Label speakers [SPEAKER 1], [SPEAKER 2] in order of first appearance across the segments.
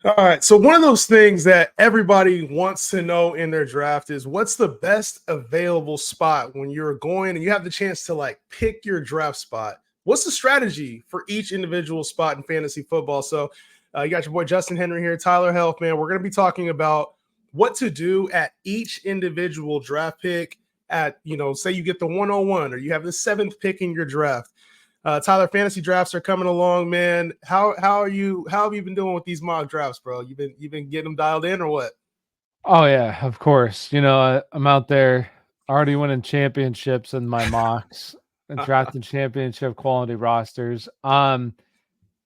[SPEAKER 1] All right. So one of those things that everybody wants to know in their draft is what's the best available spot when you're going and you have the chance to like pick your draft spot. What's the strategy for each individual spot in fantasy football? So you got your boy Justin Henry here, Tyler Health, man. We're going to be talking about what to do at each individual draft pick at, say you get the 101 or you have the seventh pick in your draft. Tyler, fantasy drafts are coming along, man. How are you? How have you been doing with these mock drafts, bro? You've been getting them dialed in or what?
[SPEAKER 2] Oh yeah, of course. I'm out there already winning championships in my mocks and drafting championship quality rosters. Yeah,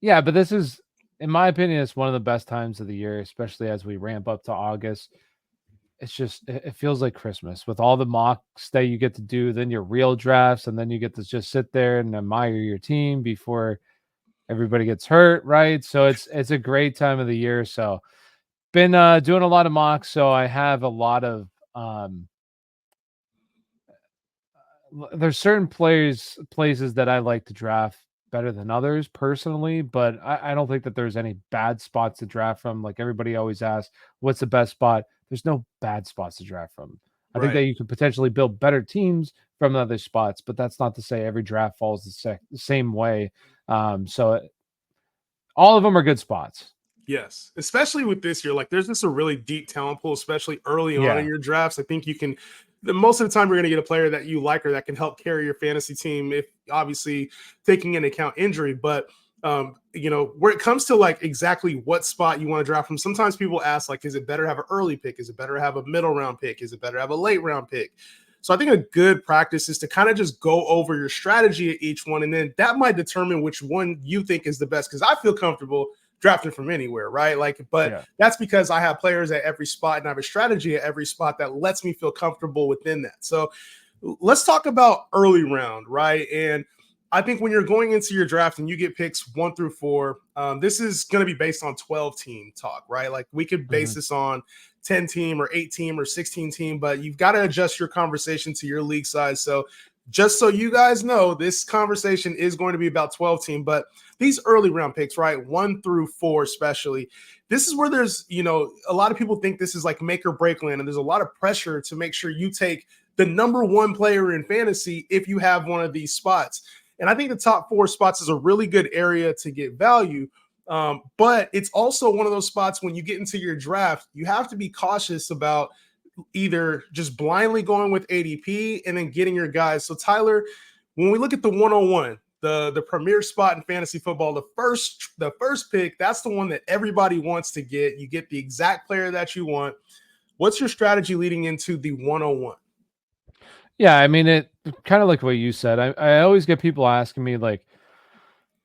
[SPEAKER 2] but this is, in my opinion, it's one of the best times of the year, especially as we ramp up to August. It feels like Christmas with all the mocks that you get to do, then your real drafts, and then you get to just sit there and admire your team before everybody gets hurt, right? So it's a great time of the year. So been doing a lot of mocks, so I have a lot of um there's certain places that I like to draft better than others personally, but I don't think that there's any bad spots to draft from. Like everybody always asks, what's the best spot? There's no bad spots to draft from. I think
[SPEAKER 1] Right.
[SPEAKER 2] that you could potentially build better teams from other spots, but that's not to say every draft falls the same way. So all of them are good spots.
[SPEAKER 1] Yes, especially with this year, like there's just a really deep talent pool, especially early on in
[SPEAKER 2] Yeah.
[SPEAKER 1] your drafts. I think you can, most of the time, you're going to get a player that you like or that can help carry your fantasy team, if obviously taking into account injury. But, where it comes to like exactly what spot you want to draft from, sometimes people ask, like, is it better to have an early pick? Is it better to have a middle round pick? Is it better to have a late round pick? So I think a good practice is to kind of just go over your strategy at each one, and then that might determine which one you think is the best. Because I feel comfortable drafting from anywhere, right? Like, but
[SPEAKER 2] Yeah.
[SPEAKER 1] that's because I have players at every spot and I have a strategy at every spot that lets me feel comfortable within that. So let's talk about early round, right? And I think when you're going into your draft and you get picks 1 through 4, this is going to be based on 12 team talk, right? Like we could base
[SPEAKER 2] Mhm.
[SPEAKER 1] this on 10 team or 8 team or 16 team, but you've got to adjust your conversation to your league size. So just so you guys know, this conversation is going to be about 12 team, but these early round picks, right? 1 through 4, especially, this is where there's, a lot of people think this is like make or break land, and there's a lot of pressure to make sure you take the number one player in fantasy if you have one of these spots. And I think the top 4 spots is a really good area to get value. But it's also one of those spots when you get into your draft, you have to be cautious about either just blindly going with ADP and then getting your guys. So Tyler, when we look at the 101, the premier spot in fantasy football, the first pick, that's the one that everybody wants to get. You get the exact player that you want. What's your strategy leading into the 101?
[SPEAKER 2] Yeah, I mean, it kind of like what you said. I always get people asking me like,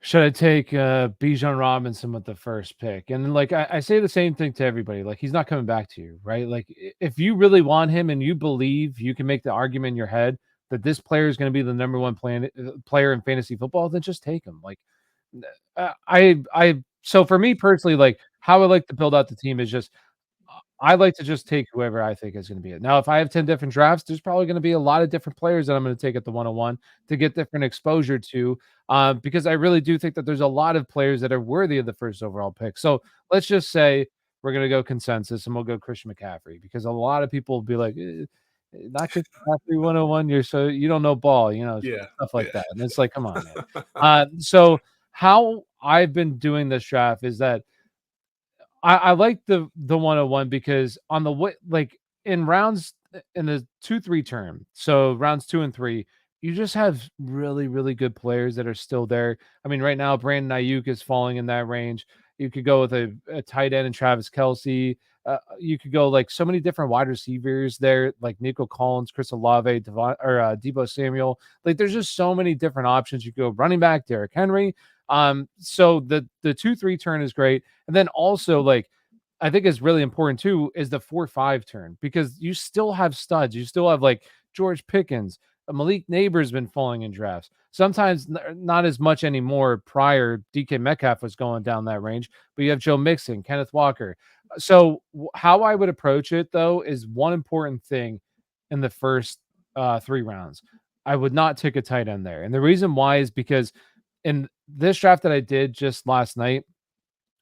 [SPEAKER 2] should I take Bijan Robinson with the first pick? And like I say the same thing to everybody. Like he's not coming back to you, right? Like if you really want him and you believe you can make the argument in your head that this player is going to be the number one player in fantasy football, then just take him. Like so for me personally, like how I like to build out the team is just I like to just take whoever I think is going to be it. Now, if I have 10 different drafts, there's probably going to be a lot of different players that I'm going to take at the 101 to get different exposure to, because I really do think that there's a lot of players that are worthy of the first overall pick. So let's just say we're going to go consensus and we'll go Christian McCaffrey because a lot of people will be like, not Christian McCaffrey 101. You don't know ball,
[SPEAKER 1] Yeah,
[SPEAKER 2] stuff like
[SPEAKER 1] yeah.
[SPEAKER 2] that. And it's like, come on, man. So how I've been doing this draft is that I like the 101 because on the way, like in rounds in the 2-3 term, so rounds 2 and 3, you just have really, really good players that are still there. I mean, right now, Brandon Ayuk is falling in that range. You could go with a tight end and Travis Kelsey. You could go like so many different wide receivers there, like Nico Collins, Chris Olave, Debo Samuel. Like, there's just so many different options. You could go running back, Derrick Henry. So the 2-3 turn is great. And then also, like, I think is really important too is the 4-5 turn because you still have studs. You still have like George Pickens. Malik Neighbor's been falling in drafts. Sometimes not as much anymore. Prior, DK Metcalf was going down that range, but you have Joe Mixon, Kenneth Walker. So how I would approach it though is one important thing in the first 3 rounds. I would not take a tight end there, and the reason why is because in this draft that I did just last night,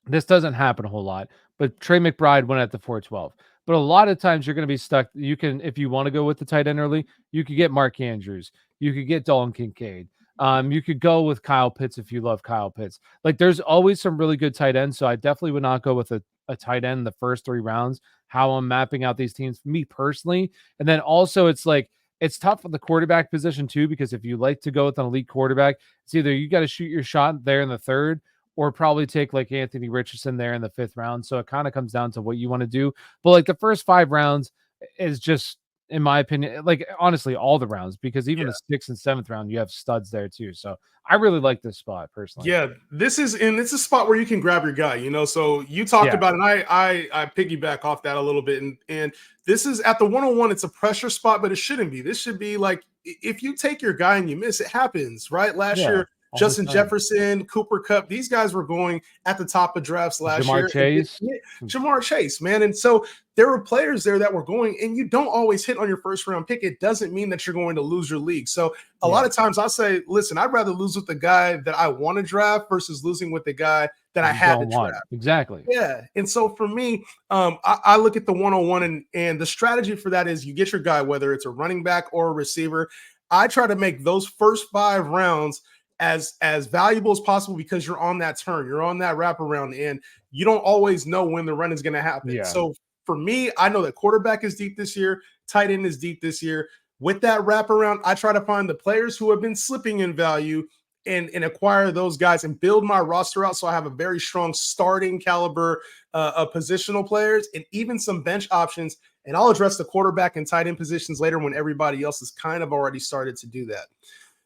[SPEAKER 2] this doesn't happen a whole lot, but Trey McBride went at the 412. But a lot of times you're going to be stuck. You can, if you want to go with the tight end early, you could get Mark Andrews. You could get Dalton Kincaid. You could go with Kyle Pitts if you love Kyle Pitts. Like there's always some really good tight ends. So I definitely would not go with a tight end in the first 3 rounds, how I'm mapping out these teams, me personally. And then also it's like, it's tough with the quarterback position too, because if you like to go with an elite quarterback, it's either you got to shoot your shot there in the third, or probably take like Anthony Richardson there in the 5th round. So it kind of comes down to what you want to do. But like the first 5 rounds is just, in my opinion, like honestly, all the rounds, because even
[SPEAKER 1] Yeah.
[SPEAKER 2] the 6th and 7th round, you have studs there too. So I really like this spot personally.
[SPEAKER 1] Yeah, this is, and it's a spot where you can grab your guy, you know. So you talked
[SPEAKER 2] Yeah.
[SPEAKER 1] about, and I piggyback off that a little bit, and this is at the 101. It's a pressure spot, but it shouldn't be. This should be like, if you take your guy and you miss, it happens, right? Last
[SPEAKER 2] Yeah.
[SPEAKER 1] year,
[SPEAKER 2] All the
[SPEAKER 1] Justin
[SPEAKER 2] time.
[SPEAKER 1] Jefferson, Cooper Kupp, these guys were going at the top of drafts last
[SPEAKER 2] Jamar
[SPEAKER 1] year. And
[SPEAKER 2] Chase.
[SPEAKER 1] Jamar Chase, man, and so there were players there that were going, and you don't always hit on your first round pick. It doesn't mean that you're going to lose your league. So a lot
[SPEAKER 2] Yeah.
[SPEAKER 1] of times I say, listen, I'd rather lose with the guy that I want to draft versus losing with the guy that I
[SPEAKER 2] You
[SPEAKER 1] had to
[SPEAKER 2] don't want.
[SPEAKER 1] draft.
[SPEAKER 2] Exactly.
[SPEAKER 1] Yeah. And so for me, I look at the 101, and the strategy for that is you get your guy, whether it's a running back or a receiver. I try to make those first 5 rounds as valuable as possible, because you're on that turn, you're on that wraparound, and you don't always know when the run is going to happen.
[SPEAKER 2] Yeah.
[SPEAKER 1] So for me, I know that quarterback is deep this year, tight end is deep this year. With that wraparound, I try to find the players who have been slipping in value and acquire those guys and build my roster out so I have a very strong starting caliber of positional players and even some bench options. And I'll address the quarterback and tight end positions later when everybody else has kind of already started to do that.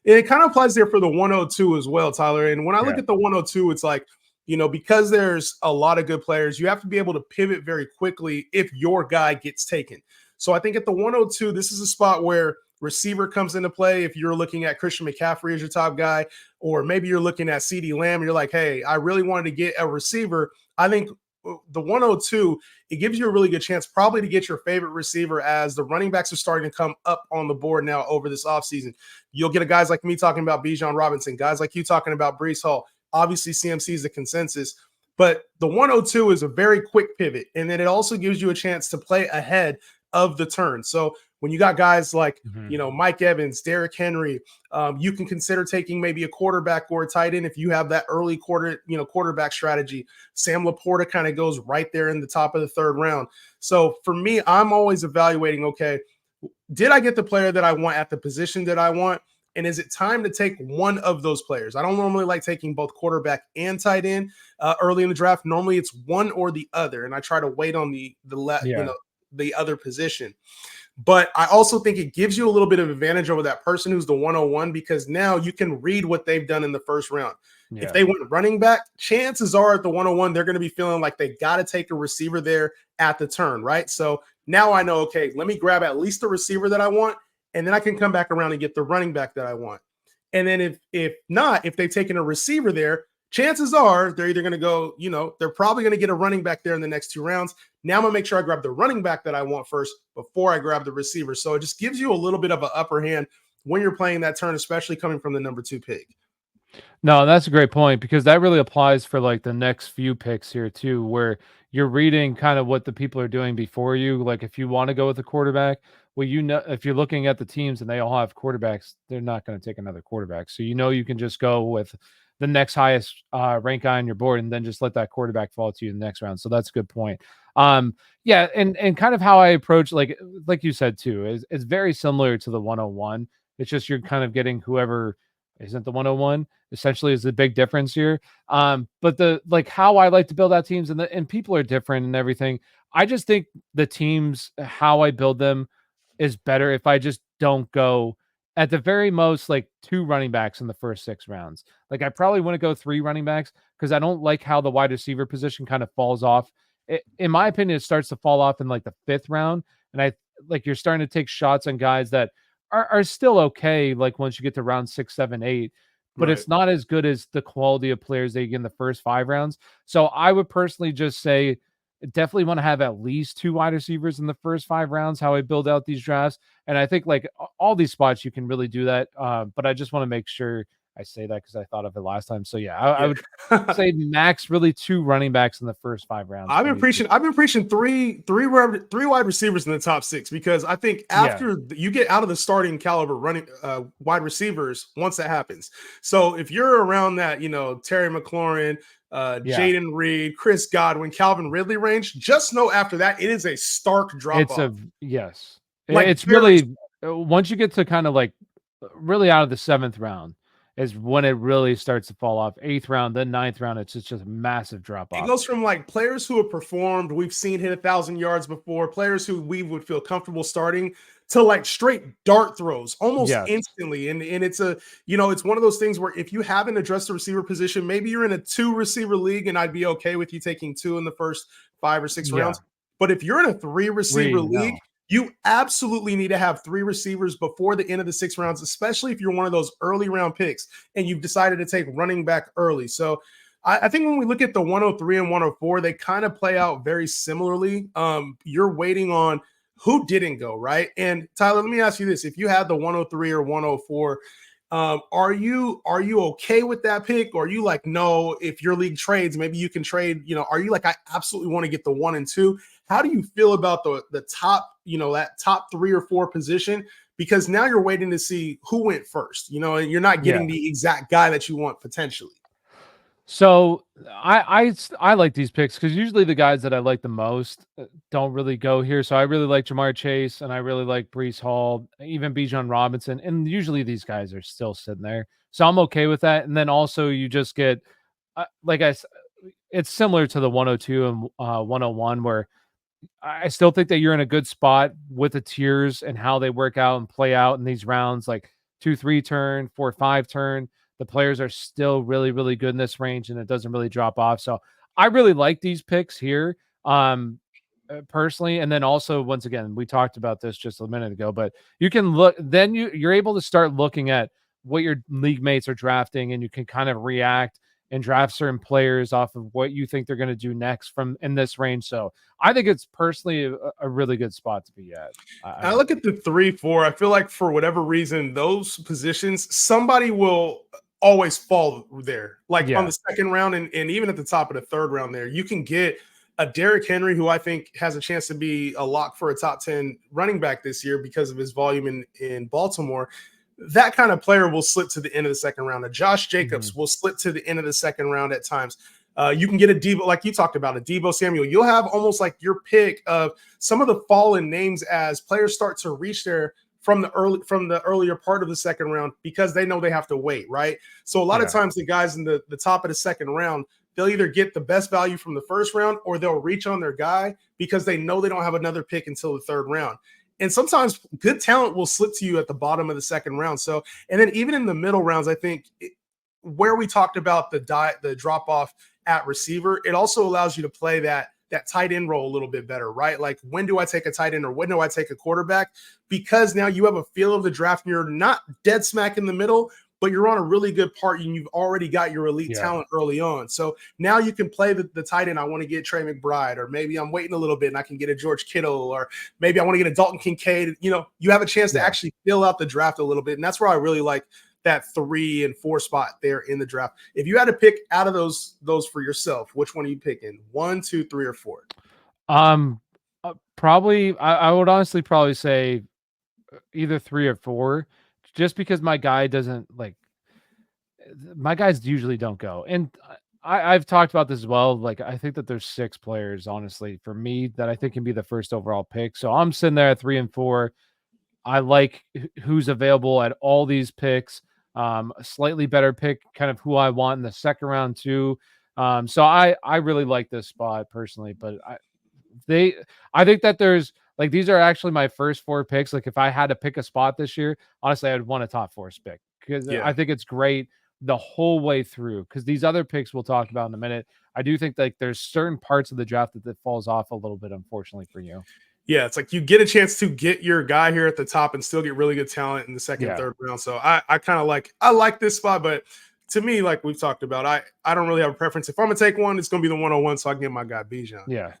[SPEAKER 1] And it kind of applies there for the 102 as well, Tyler. And when I look
[SPEAKER 2] Yeah.
[SPEAKER 1] at the 102, it's like, you know, because there's a lot of good players, you have to be able to pivot very quickly if your guy gets taken. So I think at the 102, this is a spot where receiver comes into play. If you're looking at Christian McCaffrey as your top guy, or maybe you're looking at CeeDee Lamb, you're like, hey, I really wanted to get a receiver. I think the 102, it gives you a really good chance probably to get your favorite receiver, as the running backs are starting to come up on the board now over this offseason. You'll get a guys like me talking about Bijan Robinson, guys like you talking about Breece Hall. Obviously, CMC is the consensus, but the 102 is a very quick pivot. And then it also gives you a chance to play ahead of the turn. So when you got guys like, you know, Mike Evans, Derrick Henry, you can consider taking maybe a quarterback or a tight end if you have that early quarterback strategy. Sam Laporta kind of goes right there in the top of the 3rd round. So for me, I'm always evaluating, okay, did I get the player that I want at the position that I want? And is it time to take one of those players? I don't normally like taking both quarterback and tight end early in the draft. Normally it's one or the other, and I try to wait on the other position. But I also think it gives you a little bit of advantage over that person who's the 101, because now you can read what they've done in the first round.
[SPEAKER 2] Yeah.
[SPEAKER 1] If they went running back, chances are at the 101, they're going to be feeling like they got to take a receiver there at the turn, right? So now I know, okay, let me grab at least the receiver that I want, and then I can come back around and get the running back that I want. And then if not, if they've taken a receiver there, chances are they're either going to go, you know, they're probably going to get a running back there in the next 2 rounds. Now I'm going to make sure I grab the running back that I want first before I grab the receiver. So it just gives you a little bit of an upper hand when you're playing that turn, especially coming from the number 2 pick.
[SPEAKER 2] No, that's a great point, because that really applies for like the next few picks here too, where you're reading kind of what the people are doing before you. Like if you want to go with a quarterback, well, you know, if you're looking at the teams and they all have quarterbacks, they're not going to take another quarterback. So you know you can just go with the next highest rank guy on your board and then just let that quarterback fall to you in the next round. So that's a good point. Yeah, and kind of how I approach, like you said too, is it's very similar to the 101. It's just you're kind of getting whoever isn't the 101 essentially is the big difference here. But the like how I like to build out teams, and people are different and everything. I just think the teams, how I build them is better if I just don't go at the very most like 2 running backs in the first 6 rounds. Like I probably want to go 3 running backs, because I don't like how the wide receiver position kind of falls off. In my opinion, it starts to fall off in like the 5th round. And I like you're starting to take shots on guys that are still okay, like once you get to round 6, 7, 8, but
[SPEAKER 1] Right.
[SPEAKER 2] it's not as good as the quality of players they get in the first 5 rounds. So I would personally just say definitely want to have at least 2 wide receivers in the first 5 rounds, how I build out these drafts. And I think like all these spots you can really do that. But I just want to make sure I say that because I thought of it last time. So yeah, I would
[SPEAKER 1] Yeah.
[SPEAKER 2] say max really 2 running backs in the first 5 rounds
[SPEAKER 1] I've
[SPEAKER 2] for
[SPEAKER 1] been
[SPEAKER 2] me.
[SPEAKER 1] preaching. I've been preaching three wide receivers in the top 6 because I think
[SPEAKER 2] Yeah,
[SPEAKER 1] after you get out of the starting caliber running wide receivers, once that happens. So if you're around that, Terry McLaurin,
[SPEAKER 2] yeah.
[SPEAKER 1] Jaden Reed, Chris Godwin, Calvin Ridley range, just know after that it is a stark drop
[SPEAKER 2] It's
[SPEAKER 1] off.
[SPEAKER 2] a yes.
[SPEAKER 1] Like
[SPEAKER 2] It's
[SPEAKER 1] very.
[SPEAKER 2] really once you get to kind of like really out of the 7th round is when it really starts to fall off. 8th round, then 9th round, it's just a massive drop
[SPEAKER 1] It
[SPEAKER 2] off.
[SPEAKER 1] goes from like players who have performed, we've seen hit 1,000 yards before, players who we would feel comfortable starting to like straight dart throws almost
[SPEAKER 2] Yes.
[SPEAKER 1] instantly. And it's one of those things where if you haven't addressed the receiver position, maybe you're in a 2 receiver league and I'd be okay with you taking 2 in the first 5 or 6
[SPEAKER 2] Yeah.
[SPEAKER 1] rounds. But if you're in a 3 receiver
[SPEAKER 2] 3,
[SPEAKER 1] league,
[SPEAKER 2] no.
[SPEAKER 1] you absolutely need to have 3 receivers before the end of the 6 rounds, especially if you're one of those early round picks and you've decided to take running back early. So I think when we look at the 103 and 104, they kind of play out very similarly. You're waiting on who didn't go, right? And Tyler, let me ask you this: if you had the 103 or 104, are you okay with that pick? Or are you like, no, if your league trades, maybe you can trade, are you like, I absolutely want to get the 1 and 2? How do you feel about the top, that top 3 or 4 position? Because now you're waiting to see who went first, and you're not
[SPEAKER 2] Yeah.
[SPEAKER 1] getting the exact guy that you want potentially.
[SPEAKER 2] So I like these picks because usually the guys that I like the most don't really go here. So I really like Jamar Chase and I really like Brees Hall, even Bijan Robinson, and usually these guys are still sitting there. So I'm okay with that. And then also you just get it's similar to the 102 and 101 where I still think that you're in a good spot with the tiers and how they work out and play out in these rounds, like 2-3 turn, 4-5 turn. The players are still really, really good in this range, and it doesn't really drop off. So I really like these picks here, personally. And then also, once again, we talked about this just a minute ago, but you can look. Then you're able to start looking at what your league mates are drafting, and you can kind of react and draft certain players off of what you think they're going to do next from in this range. So I think it's personally a really good spot to be at.
[SPEAKER 1] I look at the 3, 4. I feel like for whatever reason, those positions, somebody will always fall there. Like on
[SPEAKER 2] Yeah.
[SPEAKER 1] the second round and even at the top of the third round there, you can get a Derrick Henry who I think has a chance to be a lock for a top 10 running back this year because of his volume in Baltimore. That kind of player will slip to the end of the second round. A Josh Jacobs will slip to the end of the second round at times. You can get a Debo, like you talked about, a Debo Samuel. You'll have almost like your pick of some of the fallen names as players start to reach there from the earlier part of the second round because they know they have to wait, right? So a lot of
[SPEAKER 2] Yeah.
[SPEAKER 1] times the guys in the top of the second round, they'll either get the best value from the first round or they'll reach on their guy because they know they don't have another pick until the third round. And sometimes good talent will slip to you at the bottom of the second round. So, and then even in the middle rounds, I think where we talked about the drop off at receiver, it also allows you to play that tight end role a little bit better, right? Like when do I take a tight end or when do I take a quarterback? Because now you have a feel of the draft and you're not dead smack in the middle, but you're on a really good part and you've already got your elite
[SPEAKER 2] Yeah.
[SPEAKER 1] talent early on. So now you can play the tight end. I want to get Trey McBride, or maybe I'm waiting a little bit and I can get a George Kittle, or maybe I want to get a Dalton Kincaid. You have a chance to
[SPEAKER 2] Yeah.
[SPEAKER 1] actually fill out the draft a little bit. And that's where I really like that 3 and 4 spot there in the draft. If you had to pick out of those for yourself, which one are you picking? 1, 2, 3, or 4?
[SPEAKER 2] Probably I would honestly probably say either 3 or 4, just because my guys usually don't go. And I've talked about this as well. Like I think that there's 6 players, honestly, for me that I think can be the first overall pick. So I'm sitting there at 3 and 4. I like who's available at all these picks. A slightly better pick, kind of who I want in the second round too. So I really like this spot personally, but I think that there's like these are actually my first 4 picks. Like if I had to pick a spot this year, honestly, I'd want a top 4 pick because
[SPEAKER 1] Yeah.
[SPEAKER 2] I think it's great the whole way through. Because these other picks we'll talk about in a minute, I do think like there's certain parts of the draft that falls off a little bit, unfortunately for you.
[SPEAKER 1] Yeah, it's like you get a chance to get your guy here at the top and still get really good talent in the second,
[SPEAKER 2] Yeah.
[SPEAKER 1] third round. So I kind of like this spot, but to me, like we've talked about, I don't really have a preference. If I'm gonna take one, it's gonna be the 101, so I can get my guy Bijan.
[SPEAKER 2] Yeah.